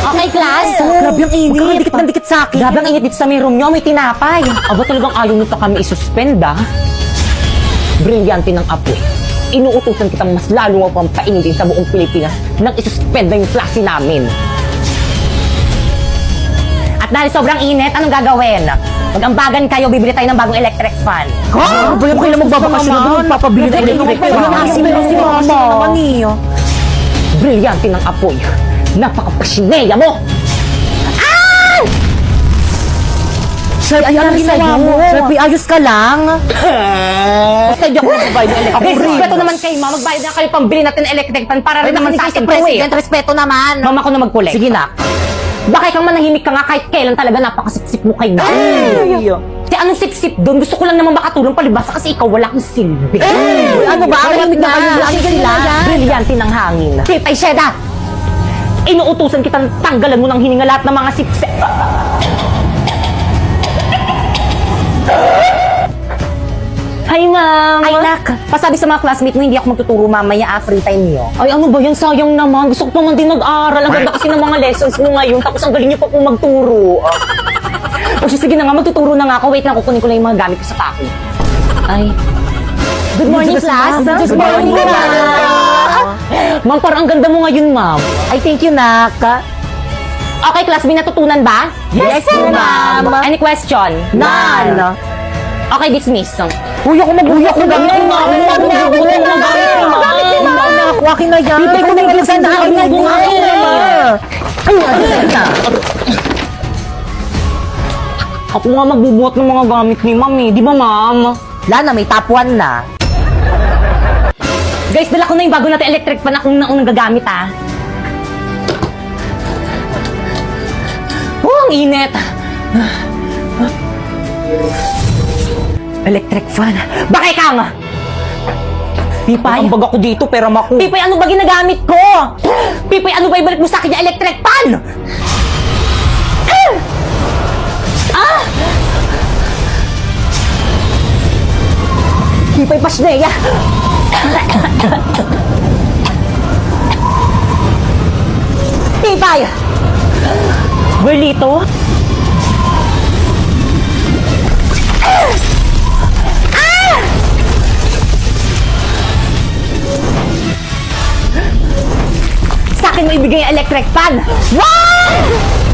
Okay, class? Grabe ang init. Huwag kang Dikit na dikit sa akin. Grabe ang init dito sa may room nyo. May tinapay. Aba talagang ayaw nito kami isuspend, ah. Brilyante ng apoy. Inuutusan kitang mas lalo mo pang painitin sa buong Pilipinas nang isuspend na yung klase namin. At dahil sobrang init, anong gagawin? Mag-ambagan kayo, bibili tayo ng bagong electric fan. Ha? Bayan kayo na magbabakasyon na doon. Magpapabili na electric fan. Si Mama. Naman niyo. Brilyante ng apoy. Napaka-pasineya mo! Sir, ayan ang ginawa mo. Sir, ayos ka lang. Basta di ako magbayad ng electric. Okay, respeto naman kayo, ma. Magbayad na kayo pambili natin ng electric fan para rin naman sa akin to, eh. Respeto naman. Mama ko na mag-collect. Sige na. Bakit kang manahimik ka nga kahit kailan talaga napakasipsip mo kay na? Kaya anong sipsip doon? Gusto ko lang naman makatulong palibasa kasi ikaw wala kang silbi. Ano ba? Malamig na kayo lang sila. Brilyante ng hangin. Pipay Sheda! Inuutusan kitang tanggalan mo ng hininga lahat ng mga sipsip. Hi, ma'am! Ay, nak. Pasabi sa mga classmate mo, hindi ako magtuturo mamaya, free time niyo. Ay, ano ba yan? Sayang naman. Gusto ko naman din mag-aral. Ang ganda kasi ng mga lessons mo ngayon. Tapos ang galing niyo pa po magturo. O sige na nga, magtuturo na nga ako. Wait lang, kukunin ko lang yung mga gamit ko sa pako. Ay. Good morning, class. Good morning, ma'am. Ma'am, parang ang ganda mo ngayon, ma'am. Ay, thank you, nak. Okay, class, may natutunan ba? Yes, ma'am. Any question? None. Okay, dismiss. Uy, ako mabuhay ako gamit ni ma'am. Akin na yan. Pipay ko na yung sa akin na yan. Ay, na. Ako nga magbubuhat ng mga gamit ni ma'am eh. Di ba, ma'am? Lana, may top 1 na. Guys, dala ko na yung bago natin electric pan akong naunang gagamit, ah. Oh, ang init. Electric fan. Bakit kang? Pipay. Ang baga ko dito, pero maku. Pipay, ano ba ginagamit ko? Pipay, ano ba ibalik mo sa akin yung electric fan? Pipay, pasneya. Pipay. Berlito. Sa akin mo ibigay ang electric fan. Wow!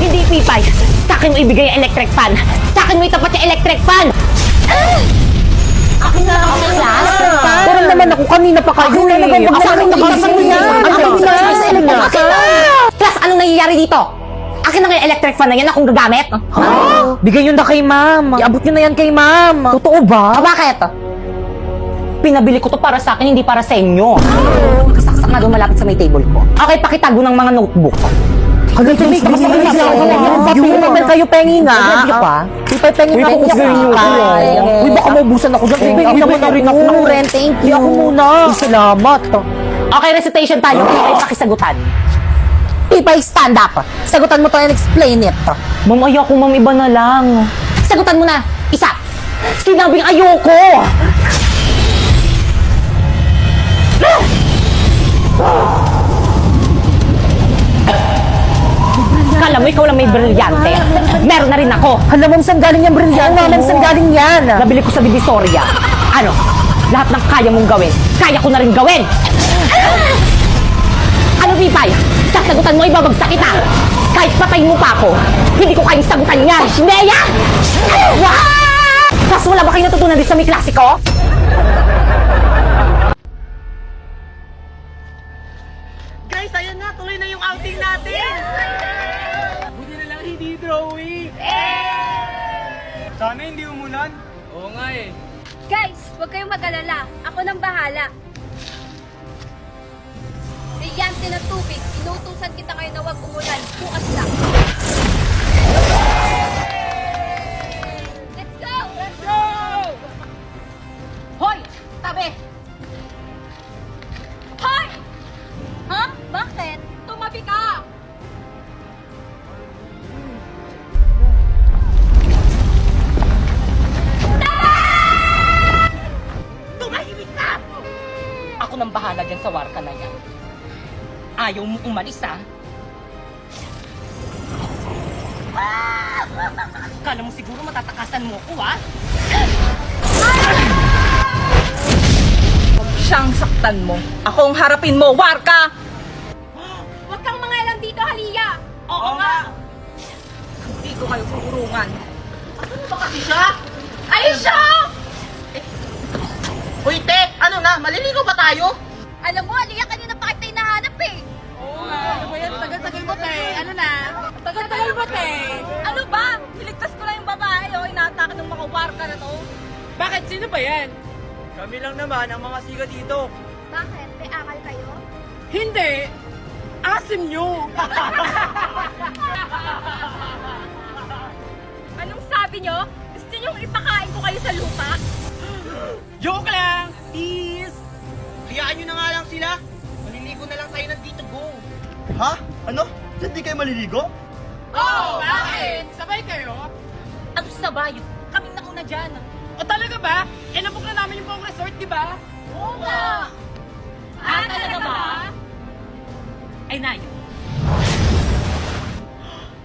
Hindi, Pipay. Sa akin mo ibigay ang electric fan. Sa akin mo itapat yung electric fan. Akin na ako, class. Pero naman ako, kanina pa kayo eh. Sa akin na Akin na. Class, anong nangyayari dito? Akin na nga yung electric fan na yan akong gagamit. Bigay yun na kay ma'am. Iabot nyo na yan kay ma'am. Totoo ba? Bakit? Pinabili ko to para sa akin, hindi para sa inyo. Nakasaksak nga doon malapit sa may table ko. Okay, pakitago ng mga notebook. Hanggang sa may Yung kayo pengi nga. Review pa? Pipay pengi nga ako sa inyo. Uy, baka maubusan ako dyan. Pipay naman na rin ako. Thank Hindi ako muna. Salamat. Okay, recitation tayo. Pipay, pakisagutan. Pipay, stand up. Sagutan mo to and explain it. Ma'am, ayoko, ma'am, iba na lang. Sagutan mo na. Isa. Sinabing ayoko. Kala mo, ikaw lang may brilyante. Meron na rin ako. Hala, ma'am, saan galing yung brilyante? Ma'am, saan galing yan? Nabili ko sa Divisoria. Ano? Lahat ng kaya mong gawin, kaya ko na rin gawin. Ano, Pipay? Sasagutan mo, ibabagsak kita. Kahit patay mo pa ako, hindi ko kayang sagutan yan. Shineya! Tapos wala ba kayo natutunan dito sa may klasiko? Guys, ayan na, tuloy na yung outing natin! Buti na lang hindi drawing! Sana hindi umulan. Oo nga eh. Guys, huwag kayong mag-alala. Ako nang bahala. Brilyante na tubig. Inuutusan kita ngayon na huwag umulan. Bukas lang. Let's go! Let's go! Hoy! Tabi! Hoy! Ha? Bakit? Tumabi ka! Tumahimik ka! Ako nang bahala dyan sa warka na yan. Ayaw mo umalis, ha? Kala mo siguro matatakasan mo ko, ha? Huwag siyang saktan mo. Akong harapin mo, Warka! Huwag kang mangalang dito, Halia! Oo nga! Hindi ko kayo kukurungan. Ano ba kasi siya? Ayun siya! Uy, te! Ano na? Maliligo ba tayo? Alam mo, Halia, kanina pa kita hinahanap eh. Oo nga. Ano ba yan? Tagal-tagal ba, te? Ano na? Tagal-tagal ba, te? Ano ba? Niligtas ko na yung babae, oh. Inaatake ng mga warka na to. Bakit? Sino ba yan? Kami lang naman ang mga siga dito. Bakit? May akal kayo? Hindi! Asim nyo! Anong sabi nyo? Gusto nyo ipakain ko kayo sa lupa? Joke lang! Peace! Hayaan nyo na nga lang sila. Maliligo na lang tayo ng Tito Go. Ha? Ano? Hindi kayo maliligo? Oh! Bakit? Sabay kayo? Ano sabay? Kaming nauna dyan. O talaga ba? Eh, nabook na namin yung buong resort, di ba? Oo nga! Talaga ba? Ay, Nayo.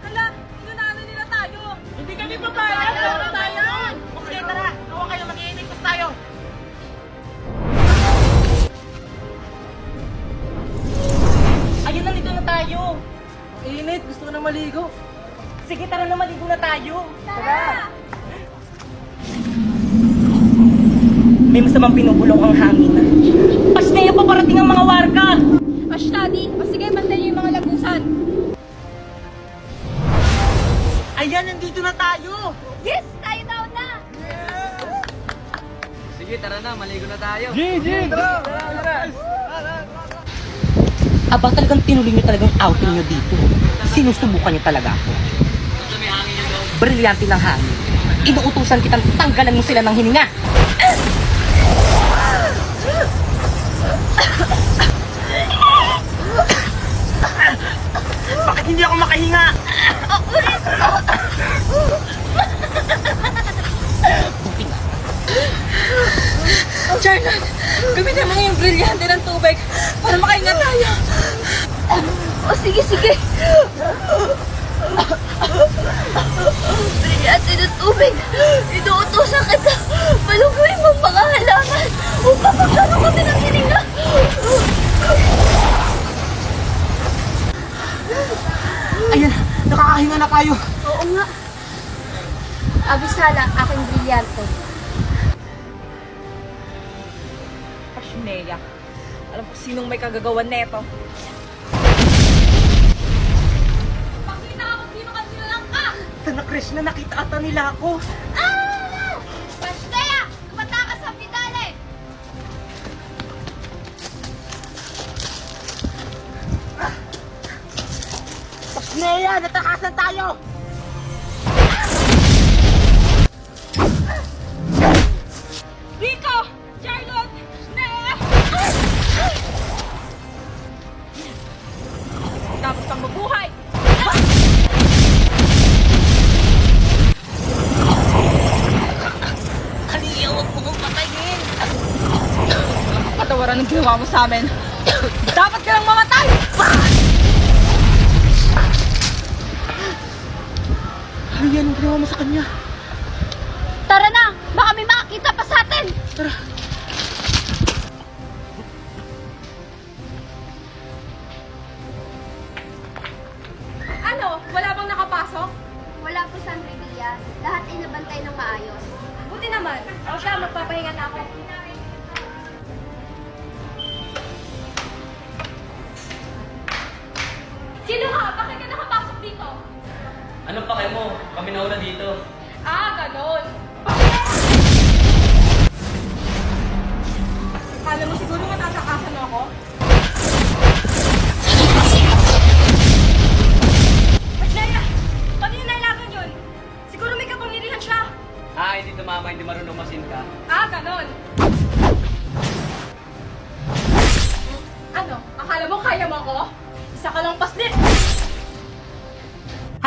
Hala, inunahan nila tayo. Hindi kami papayag! Tara tayo! Okay, tara. Hawa kayo, mag-iinigpas tayo. Ayun, nandito na tayo. Init, gusto ko na maligo. Sige, tara na, maligo na tayo. Tara! May masamang pinubulong ang hangin. Pasneyo pa parating ang mga warka. Ashtadi, o sige, bantayan niyo yung mga lagusan. Ayan, nandito na tayo. Yes! Tayo daw na! Sige, tara na. Maligo na tayo. Aba, talagang tinuloy niyo talagang outing niyo dito. Sinusubukan niyo talaga ako. Brilyante ng hangin. Inuutusan kitang tanggalan mo sila ng hininga. Bakit hindi ako makahinga? Charlotte, gamitin mo yung brilyante ng tubig para makahinga tayo. O sige, sige! Brilyante ng tubig! Inuutosan kita! Maluguin mo ang mga halaman upang magkaroon kami ng hininga! Ayan, nakakahinga na tayo. Oo nga. Abisala, aking brilyante. Pasneya, alam ko sinong may kagagawan neto. Pakita ka kung sino kanila lang ka! Tana, Chris, na nakita ata nila ako. Ah! Pastea! Kumata ka sa pidale! Pasneya, natakasan tayo. Rico! Charlotte! Nea! Tapos kang mabuhay. Halia, huwag mo kong patayin. Patawaran ng ginawa mo sa amin. Dapat ka lang mamatay! Ayan, ang ginawa mo sa kanya. Tara na! Baka may makakita pa sa atin! Ano? Wala bang nakapasok? Wala po sa Revilla. Lahat ay nabantay ng maayos. Buti naman. O siya, magpapahinga na ako. Sino ka? Bakit ka nakapasok dito? Anong pake mo? Kami nauna dito. Ah, ganon. Kala mo siguro matatakasan mo ako? Pasneya! Paano yung nailagan yun? Siguro may kapangyarihan siya. Ah, hindi tumama, hindi marunong masinta. Ah, ganon. Ano? Akala mo kaya mo ako? Isa ka lang paslit.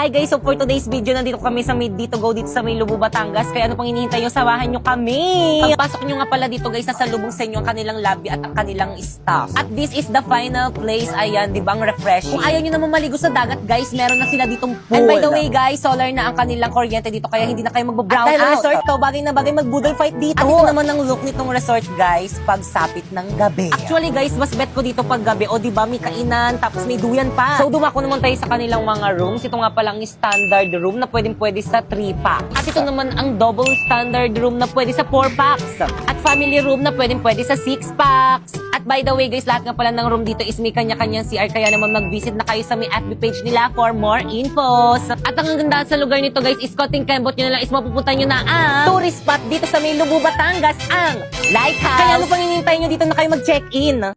Hi guys, so for today's video, nandito kami sa Made Dito Go dito sa may Lubo, Batangas. Kaya ano pang hinihintay nyo, samahan nyo kami. Pagpasok nyo nga pala dito guys, nasalubong sa inyo ang kanilang lobby at ang kanilang staff. At this is the final place. Ayan, di ba ang refreshing? Kung ayaw nyo naman maligo sa dagat guys, meron na sila ditong pool. And by the way guys, solar na ang kanilang kuryente dito, kaya hindi na kayo magbo-brown out. At dahil resort to, bagay na bagay mag-boodle fight dito. At ito naman ang look nitong resort guys, pagsapit ng gabi. Actually guys, mas bet ko dito pag gabi. O di ba may kainan, tapos may duyan pa. So dumako naman tayo sa kanilang mga rooms. Ito nga palang standard room na pwede sa 3 packs. At ito naman ang double standard room na pwede sa 4 packs. At family room na pwede sa 6 packs. At by the way guys, lahat nga pala ng room dito is may kanya-kanyang CR, kaya naman mag-visit na kayo sa may FB page nila for more infos. At ang ganda sa lugar nito guys is konting kembot nyo na lang is mapupunta nyo na ang tourist spot dito sa may Lubo, Batangas, ang Lighthouse. Kaya ano pang hinihintay nyo dito na kayo mag-check-in?